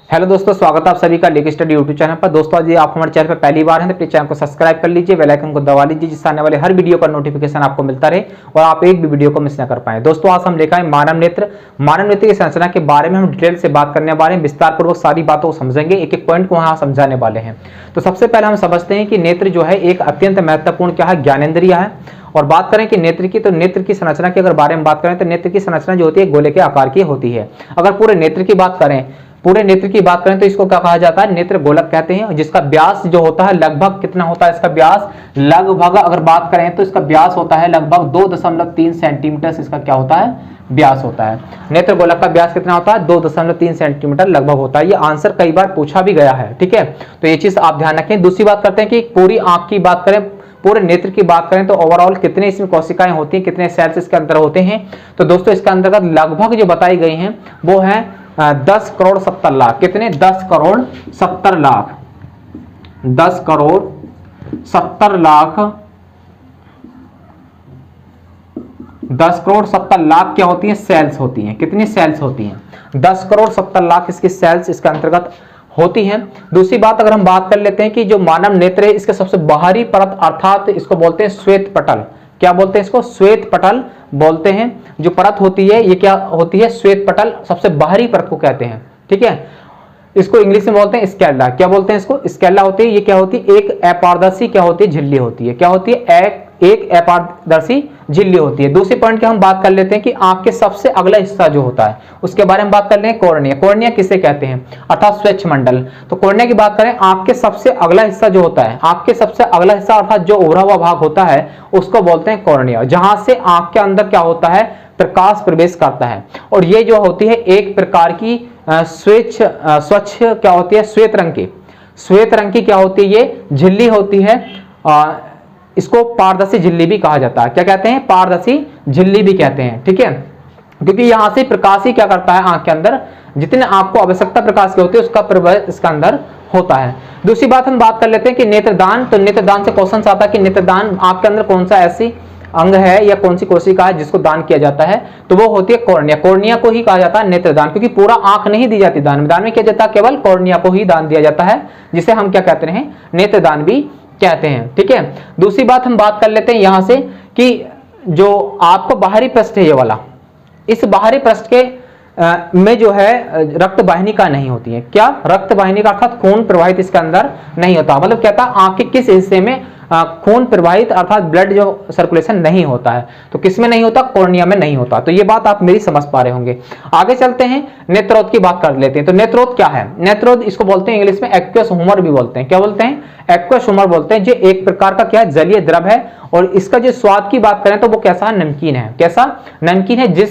Hello दोस्तों, स्वागत है आप सभी का लेक स्टडी यूट्यूब चैनल पर। दोस्तों आज आप हमारे चैनल पर पहली बार हैं तो प्लीज चैनल को सब्सक्राइब कर लीजिए, बेल आइकन को दबा लीजिए, जिससे आने वाले हर वीडियो का नोटिफिकेशन आपको मिलता रहे और आप एक भी वीडियो को मिस न कर पाए। दोस्तों आज हम लेकर आए मानव नेत्र की संरचना के बारे में हम डिटेल से बात करने वाले हैं, विस्तार पूर्वक सारी बातों को समझेंगे, एक एक पॉइंट को वहां समझाने वाले हैं। तो सबसे पहले हम समझते हैं कि नेत्र जो है एक अत्यंत महत्वपूर्ण क्या है, ज्ञानेंद्रिय है। और बात करें कि नेत्र की, तो नेत्र की संरचना के अगर बारे में बात करें तो नेत्र की संरचना जो होती है गोले के आकार की होती है। अगर पूरे नेत्र की बात करें तो इसको क्या कहा जाता है, नेत्र गोलक कहते हैं, जिसका व्यास जो होता है लगभग कितना होता है, इसका व्यास लगभग अगर बात करें तो इसका व्यास होता है लगभग 2.3 सेंटीमीटर, इसका क्या होता है, व्यास होता है। नेत्र गोलक का व्यास कितना होता है, 2.3 सेंटीमीटर लगभग होता है। ये आंसर कई बार पूछा भी गया है, ठीक है, तो ये चीज आप ध्यान रखें। दूसरी बात करते हैं कि पूरी आंख की बात करें, पूरे नेत्र की बात करें तो ओवरऑल कितने इसमें कोशिकाएं होती हैं, कितने सेल्स इसके अंदर होते हैं। तो दोस्तों इसके अंतर्गत लगभग जो बताई गई हैं वो है 10 करोड़ 70 लाख। कितने, 10 करोड़ 70 लाख, 10 करोड़ 70 लाख, 10 करोड़ 70 लाख क्या होती है, सेल्स होती हैं। कितनी सेल्स होती हैं, 10 करोड़ 70 लाख इसकी सेल्स इसके अंतर्गत होती हैं। दूसरी बात अगर हम बात कर लेते हैं कि जो मानव नेत्र है इसके सबसे बाहरी परत अर्थात इसको बोलते हैं श्वेत पटल। क्या बोलते हैं इसको, श्वेत पटल बोलते हैं। जो परत होती है ये क्या होती है, श्वेत पटल, सबसे बाहरी परत को कहते हैं, ठीक है। इसको इंग्लिश में बोलते हैं स्केल्ला। क्या बोलते हैं इसको, स्केल्ला होती है। ये क्या होती है, एक अपारदर्शी क्या होती है, झिल्ली होती है। क्या होती है, एक अपारदर्शी झिल्ली होती है। दूसरे पॉइंट की हम बात कर लेते हैं कि आंख के सबसे अगला हिस्सा जो होता है उसके बारे में बात कर लें, कॉर्निया। कॉर्निया किसे कहते हैं, अर्थात स्वच्छ मंडल। तो कॉर्निया की बात करें, आंख के सबसे अगला हिस्सा जो होता है, आंख के सबसे अगला हिस्सा अर्थात जो उभरा हुआ भाग होता है उसको बोलते हैं कॉर्निया, जहां से आंख के अंदर क्या होता है, प्रकाश प्रवेश करता है। और ये जो होती है एक प्रकार की स्वच्छ क्या होती है, श्वेत रंग की क्या होती है, ये झिल्ली होती है। इसको पारदर्शी झिल्ली भी कहा जाता है। क्या कहते हैं, पारदर्शी झिल्ली भी कहते हैं, ठीक है, क्योंकि यहां से प्रकाश ही क्या करता है, आंख के अंदर जितने आपको आवश्यकता प्रकाश की होती है उसका प्रवेश इसके अंदर होता है। दूसरी बात हम बात कर लेते हैं कि नेत्रदान। तो नेत्रदान से क्वेश्चन आता है कि नेत्रदान आंख के अंदर कौन सा ऐसी अंग है या कौन सी कोशिका है जिसको दान किया जाता है, तो वो होती है कॉर्निया। कॉर्निया को ही कहा जाता है नेत्रदान, क्योंकि पूरा आंख नहीं दी जाती दान में किया जाता है, केवल कॉर्निया को ही दान दिया जाता है, जिसे हम क्या कहते हैं, नेत्रदान भी कहते हैं, ठीक है। दूसरी बात हम बात कर लेते हैं यहां से कि जो आपको बाहरी पृष्ठ है ये वाला, इस बाहरी पृष्ठ के में जो है रक्त वाहिनिका नहीं होती है। क्या, रक्त वाहिनिका अर्थात खून प्रवाहित इसके अंदर नहीं होता। मतलब कहता है आंख के किस हिस्से में खून प्रवाहित अर्थात ब्लड जो सर्कुलेशन नहीं होता है, तो किसमें नहीं होता, कॉर्निया में नहीं होता। तो ये बात आप मेरी समझ पा रहे होंगे। आगे चलते हैं, नेत्रोद की बात कर लेते हैं। तो नेत्रोद क्या है, नेत्रोद इसको बोलते हैं इंग्लिश में एक्वस ह्यूमर भी बोलते हैं। क्या बोलते हैं, एक्वस ह्यूमर बोलते हैं। जो एक प्रकार का क्या है, जलीय द्रव है। और इसका जो स्वाद की बात करें तो वो कैसा, नमकीन है। कैसा, नमकीन है।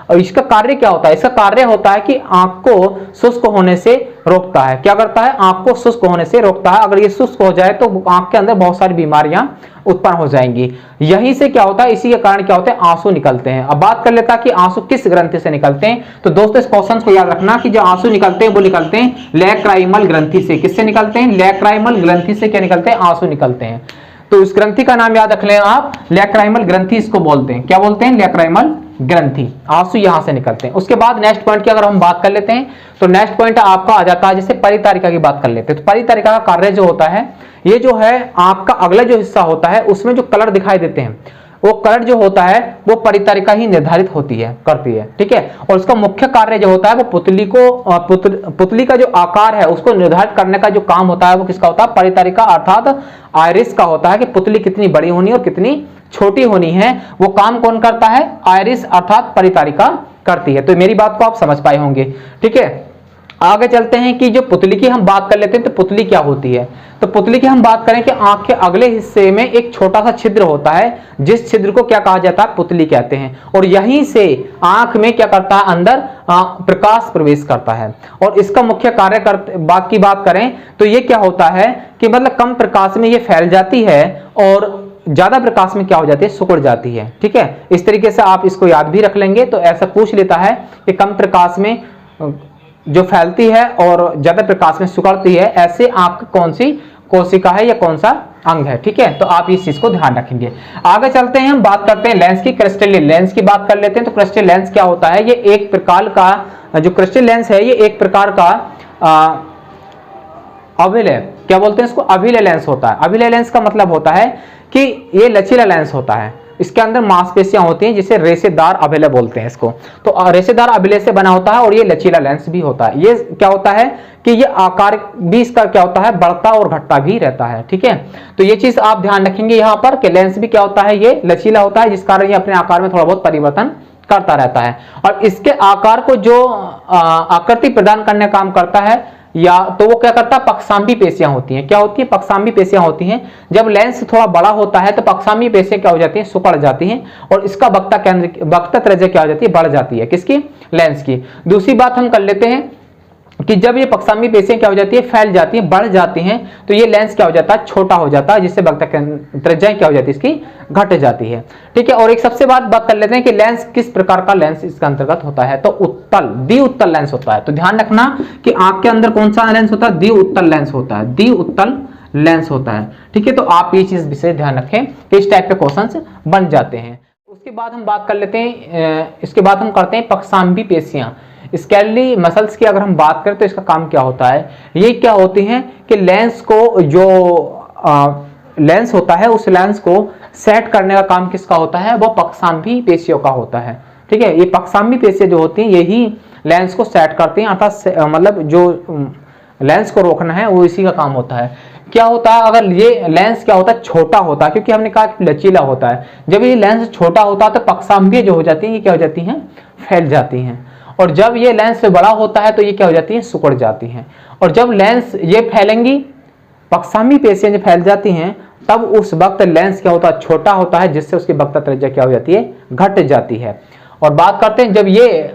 और इसका कार्य क्या होता है, इसका कार्य होता है कि आंख को शुष्क होने से रोकता है। क्या करता है, आंख को शुष्क होने से रोकता है। अगर ये शुष्क हो जाए तो आंख के अंदर बहुत सारी बीमारियां उत्पन्न हो जाएंगी। यहीं से क्या होता है, इसी के कारण क्या होता है, आंसू निकलते हैं। अब बात कर लेता है कि आंसू किस ग्रंथि से निकलते हैं। तो दोस्तों इस क्वेश्चन को याद रखना कि जो आंसू निकलते हैं वो निकलते हैं लैक्राइमल ग्रंथि से। किससे निकलते हैं, लैक्राइमल ग्रंथि से क्या निकलते हैं, आंसू निकलते हैं। तो इस ग्रंथि का नाम याद रख लें आप, लैक्राइमल ग्रंथि इसको बोलते हैं। क्या बोलते हैं, लैक्राइमल ग्रंथि। आंसू यहां से निकलते हैं। उसके बाद नेक्स्ट पॉइंट की अगर हम बात कर लेते हैं तो नेक्स्ट पॉइंट आपका आ जाता है, जैसे परितारिका की बात कर लेते हैं। तो परितारिका का कार्य जो होता है, ये जो है आंख का अगला जो हिस्सा होता है उसमें जो कलर दिखाई देते हैं, वो कलर जो होता है वो परितारिका ही निर्धारित करती है, ठीक है। और उसका मुख्य कार्य जो होता है वो पुतली का जो आकार है उसको निर्धारित करने का जो काम होता है वो किसका होता है, परितारिका अर्थात आइरिस का होता है कि पुतली कितनी बड़ी होनी और कितनी छोटी होनी है। वो काम कौन करता है, आइरिस अर्थात परितारिका करती है। तो मेरी बात को आप समझ पाए होंगे, ठीक है। आगे चलते हैं कि जो पुतली की हम बात कर लेते हैं, तो पुतली क्या होती है। तो पुतली की हम बात करें कि आंख के अगले हिस्से में एक छोटा सा छिद्र होता है, जिस छिद्र को क्या कहा जाता है, पुतली कहते हैं। और यहीं से आंख में क्या करता है, अंदर प्रकाश प्रवेश करता है। और इसका मुख्य कार्य की बात करें तो ये क्या होता है कि मतलब कम प्रकाश में ये फैल जाती है और ज्यादा प्रकाश में क्या हो जाती है, सिकुड़ जाती है, ठीक है। इस तरीके से आप इसको याद भी रख लेंगे। तो ऐसा पूछ लेता है कि कम प्रकाश में जो फैलती है और ज्यादा प्रकाश में सिकुड़ती है, ऐसे आंख कौन सी कोशिका है या कौन सा अंग है, ठीक है। तो आप इस चीज को ध्यान रखेंगे। आगे चलते हैं, हम बात करते हैं लेंस की, क्रिस्टलीय लेंस की बात कर लेते हैं। तो क्रिस्टलीय लेंस क्या होता है, ये एक प्रकार का जो क्रिस्टल लेंस है ये एक प्रकार का अभिलय, क्या बोलते हैं इसको, अभिलय लेंस होता है। अभिलय लेंस का मतलब होता है कि ये लचीला लेंस होता है, इसके अंदर मांसपेशियां होती हैं जिसे रेशेदार अभिलय बोलते हैं इसको। तो रेशेदार अभिलय से बना होता है और ये लचीला लेंस भी होता है। ये क्या होता है कि ये आकार भी इसका क्या होता है, बढ़ता और घटता भी रहता है, ठीक है। तो ये चीज आप ध्यान रखेंगे यहाँ पर कि लेंस भी क्या होता है, ये लचीला होता है, जिस कारण ये अपने आकार में थोड़ा बहुत परिवर्तन करता रहता है। और इसके आकार को जो आकृति प्रदान करने का काम करता है या तो वो क्या करता है, पक्षांबी पेशियां होती हैं। क्या होती है, पक्षांबी पेशियां होती हैं। जब लेंस थोड़ा बड़ा होता है तो पक्षांबी पेशियां क्या हो जाती हैं, सिकुड़ जाती हैं और इसका वक्ता त्रिज्या क्या हो जाती है, बढ़ जाती है, किसकी, लेंस की। दूसरी बात हम कर लेते हैं कि जब ये पक्षांबी पेशियां क्या हो जाती है, फैल जाती हैं, बढ़ जाती हैं, तो ये लेंस क्या हो जाता है, छोटा हो जाता है, जिससे वक्ता त्रिज्या क्या हो जाती है, इसकी घट जाती है, ठीक है। और एक सबसे बात कर लेते हैं कि लेंस किस प्रकार का लेंस इसका अंतर्गत होता है, तो उत्तल, द्विउत्तल लेंस होता है। तो ध्यान रखना कि आंख के अंदर कौन सा लेंस होता है, द्विउत्तल लेंस होता है, द्विउत्तल लेंस होता है, ठीक है। तो आप ये चीज विशेष ध्यान रखें कि इस टाइप के क्वेश्चन बन जाते हैं। उसके बाद हम बात कर लेते हैं, इसके बाद हम करते हैं पक्षांबी पेशियां, स्केलेटली मसल्स की अगर हम बात करें तो इसका काम क्या होता है, ये क्या होती हैं कि लेंस को जो लेंस होता है उस लेंस को सेट करने का काम किसका होता है, वो पक्षांबी पेशियों का होता है, ठीक है। ये पक्षांबी पेशियां जो होती हैं यही लेंस को सेट करती हैं, अर्थात मतलब जो लेंस को रोकना है वो इसी का काम होता है। क्या होता है, अगर ये लेंस क्या होता है, छोटा होता है, क्योंकि हमने कहा कि लचीला होता है। जब ये लेंस छोटा होता है तो पक्षांबी जो हो जाती है ये क्या हो जाती हैं, फैल जाती हैं। और जब ये लेंस से बड़ा होता है तो ये क्या हो जाती है, सिकुड़ जाती हैं। और जब लेंस ये फैलेंगी, पक्षांबी पेशियां जब फैल जाती हैं, तब उस वक्त लेंस क्या होता है, छोटा होता है, जिससे उसकी वक्ता त्रिज्या क्या हो जाती है, घट जाती है। और बात करते हैं जब ये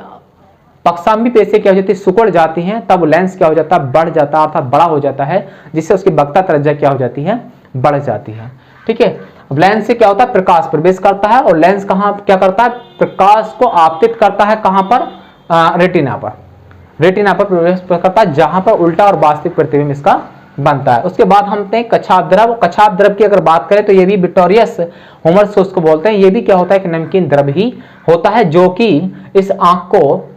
पक्षांबी पेशियां क्या हो जाती है, सिकुड़ जाती हैं, तब लेंस क्या हो जाता है, बढ़ जाता है, अर्थात बड़ा हो जाता है, जिससे उसकी वक्ता त्रिज्या क्या हो जाती है, बढ़ जाती है, ठीक है। अब लेंस से क्या होता है, प्रकाश प्रवेश करता है और लेंस कहाँ क्या करता है, प्रकाश को आपतित करता है, कहां पर, रेटिना पर, रेटिना पर प्रवेश करता है, जहां पर उल्टा और वास्तविक प्रतिबिंब इसका बनता है। उसके बाद हम कछाप द्रव, कछाप द्रव की अगर बात करें तो ये भी विट्रोरियस हुमरस उसको बोलते हैं। ये भी क्या होता है कि नमकीन द्रव ही होता है, जो कि इस आंख को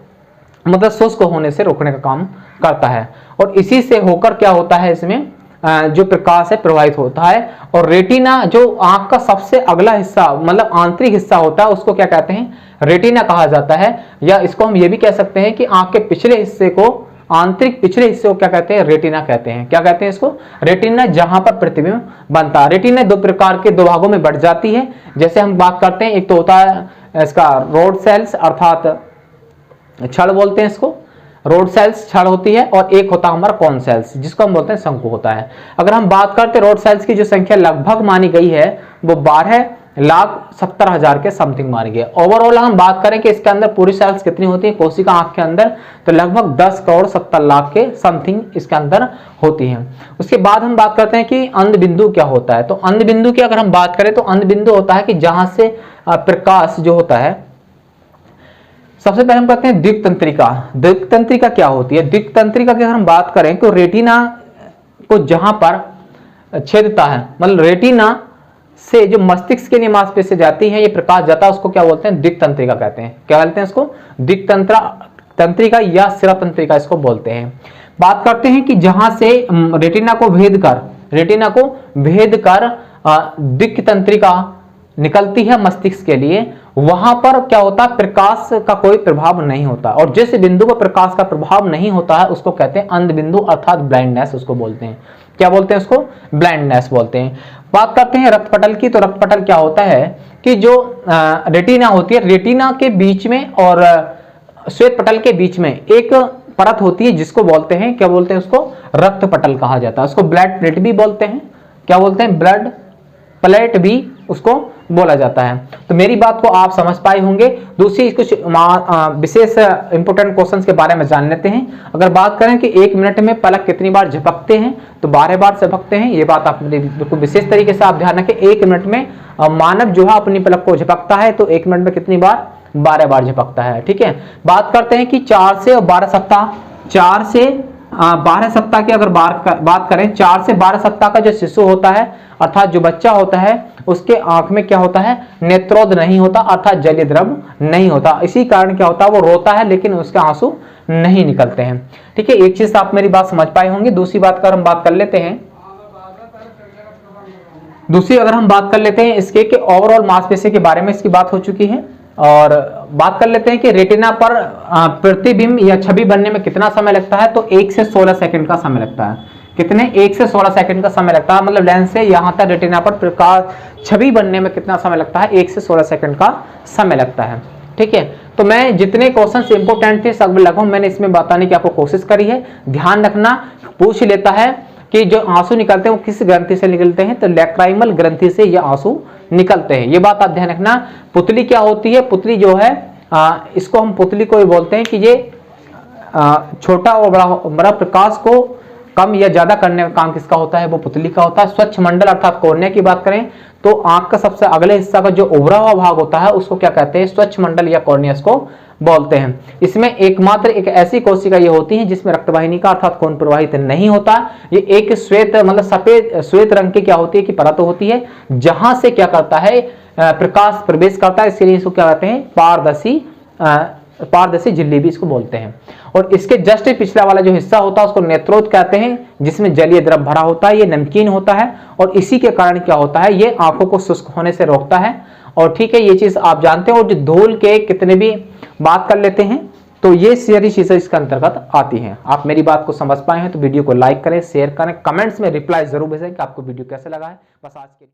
मतलब शुष्क होने से रोकने का काम करता है। और इसी से होकर क्या होता है, इसमें जो प्रकाश है प्रवाहित होता है। और रेटिना जो आंख का सबसे अगला हिस्सा मतलब आंतरिक हिस्सा होता है, उसको क्या कहते हैं, रेटिना कहा जाता है। या इसको हम ये भी कह सकते हैं कि आंख के पिछले हिस्से को, आंतरिक पिछले हिस्से को क्या कहते हैं, रेटिना कहते हैं। क्या कहते हैं इसको, रेटिना, जहां पर प्रतिबिंब बनता है। रेटिना दो प्रकार के, दो भागों में बढ़ जाती है। जैसे हम बात करते हैं, एक तो होता है इसका रोड सेल्स, अर्थात छड़ बोलते हैं इसको, रोड सेल्स छड़ होती है, और एक होता है हमारा कॉन सेल्स, जिसको हम बोलते हैं शंकु होता है। अगर हम बात करते हैं रोड सेल्स की जो संख्या लगभग मानी गई है वो 12,70,000 के समथिंग मानी गई। ओवरऑल हम बात करें कि इसके अंदर पूरी सेल्स कितनी होती है कोशिका आंख के अंदर, तो लगभग 10,70,00,000 के समथिंग इसके अंदर होती हैं। उसके बाद हम बात करते हैं कि अंध बिंदु क्या होता है। तो अंध बिंदु की अगर हम बात करें तो अंध बिंदु होता है कि जहां से प्रकाश जो होता है, सबसे पहले हम कहते हैं द्विक तंत्रिका। द्विक तंत्रिका क्या होती है, द्विक तंत्रिका की अगर हम बात करें तो रेटिना को जहां पर छेदता है, मतलब रेटिना से जो मस्तिष्क के लिए मांसपेशी जाती है, ये प्रकाश जाता है, उसको क्या बोलते हैं, द्विक तंत्रिका कहते हैं। क्या बोलते हैं इसको, द्विक तंत्रिका या सिरा तंत्रिका इसको बोलते हैं। बात करते हैं कि जहां से रेटिना को भेद कर द्विक तंत्रिका निकलती है मस्तिष्क के लिए, वहां पर क्या होता है, प्रकाश का कोई प्रभाव नहीं होता। और जिस बिंदु पर प्रकाश का प्रभाव नहीं होता है उसको कहते हैं अंध बिंदु, अर्थात ब्लाइंडनेस उसको बोलते हैं। क्या बोलते हैं उसको, ब्लाइंडनेस बोलते हैं। बात करते हैं रक्तपटल की, तो रक्तपटल क्या होता है कि जो रेटिना होती है, रेटिना के बीच में और श्वेत पटल के बीच में एक परत होती है, जिसको बोलते हैं, क्या बोलते हैं उसको, रक्तपटल कहा जाता है। उसको ब्लड प्लेट भी बोलते हैं। क्या बोलते हैं, ब्लड प्लेट भी उसको बोला जाता है। तो मेरी बात को आप समझ पाए होंगे। दूसरी कुछ विशेष इंपोर्टेंट क्वेश्चंस के बारे में जान लेते हैं। अगर बात करें कि 1 मिनट में पलक कितनी बार झपकते हैं, तो 12 बार झपकते हैं। ये बात आप बिल्कुल विशेष तरीके से आप ध्यान रखें। 1 मिनट में मानव जो है अपनी पलक को झपकता है, तो 1 मिनट में कितनी बार, 12 बार झपकता है, ठीक है। बात करते हैं कि 4 से 12 सप्ताह, 4 से 12 सप्ताह की अगर बात करें, 4 से 12 सप्ताह का जो शिशु होता है, अर्थात जो बच्चा होता है, उसके आंख में क्या होता है, नेत्रोद नहीं होता, अर्थात जलीय द्रव नहीं होता। इसी कारण क्या होता है, वो रोता है लेकिन उसके आंसू नहीं निकलते हैं। ठीक है, एक चीज आप मेरी बात समझ पाए होंगे। दूसरी बात का हम बात कर लेते हैं, इसके कि ओवरऑल मांसपेशी के बारे में इसकी बात हो चुकी है। और बात कर लेते हैं कि रेटिना पर प्रतिबिंब या छवि बनने में कितना समय लगता है, तो 1 से 16 सेकंड का समय लगता है। कितने? 1 से 16 सेकंड का समय लगता है, मतलब लेंस से यहां तक रेटिना पर प्रकाश छवि बनने में कितना समय लगता है? 1 से 16 सेकंड का समय लगता है। ठीक है, तो मैं जितने क्वेश्चंस इंपोर्टेंट थे सब लगभग मैंने इसमें बताने की आपको कोशिश करी है। ध्यान रखना, पूछ लेता है कि जो आंसू निकलते हैं वो किस ग्रंथि से निकलते हैं, तो लैक्राइमल ग्रंथि से ये आंसू निकलते हैं। ये बात आप ध्यान रखना। पुतली क्या होती है? पुतली जो है इसको हम पुतली को बोलते हैं कि ये छोटा और बड़ा प्रकाश को कम या ज्यादा करने का काम किसका होता है? वो पुतली का होता है। स्वच्छ मंडल अर्थात कॉर्निया की बात करें तो आंख का सबसे अगले हिस्सा का जो उभरा हुआ भाग होता है उसको क्या कहते हैं? स्वच्छ मंडल या कॉर्निया को बोलते हैं। इसमें एकमात्र एक ऐसी कोशिका ये होती है जिसमें रक्तवाहिनी का अर्थात खून प्रवाहित नहीं होता। ये एक श्वेत मतलब सफेद श्वेत रंग की क्या होती है कि परत होती है जहां से क्या करता है? प्रकाश प्रवेश करता है। इसलिए इसको क्या कहते हैं? पारदर्शी झिल्ली भी इसको बोलते हैं। और इसके जस्ट पिछला वाला जो हिस्सा होता है उसको नेत्रोद कहते हैं, जिसमें जलीय द्रव भरा होता है। ये नमकीन होता है और इसी के कारण क्या होता है? ये आंखों को शुष्क होने से रोकता है। और ठीक है, ये चीज आप जानते हो। और जो धूल के कितने भी बात कर लेते हैं तो ये सारी चीजें इसके अंतर्गत आती हैं। आप मेरी बात को समझ पाए हैं तो वीडियो को लाइक करें, शेयर करें, कमेंट्स में रिप्लाई जरूर भेजें कि आपको वीडियो कैसे लगा है। बस आज के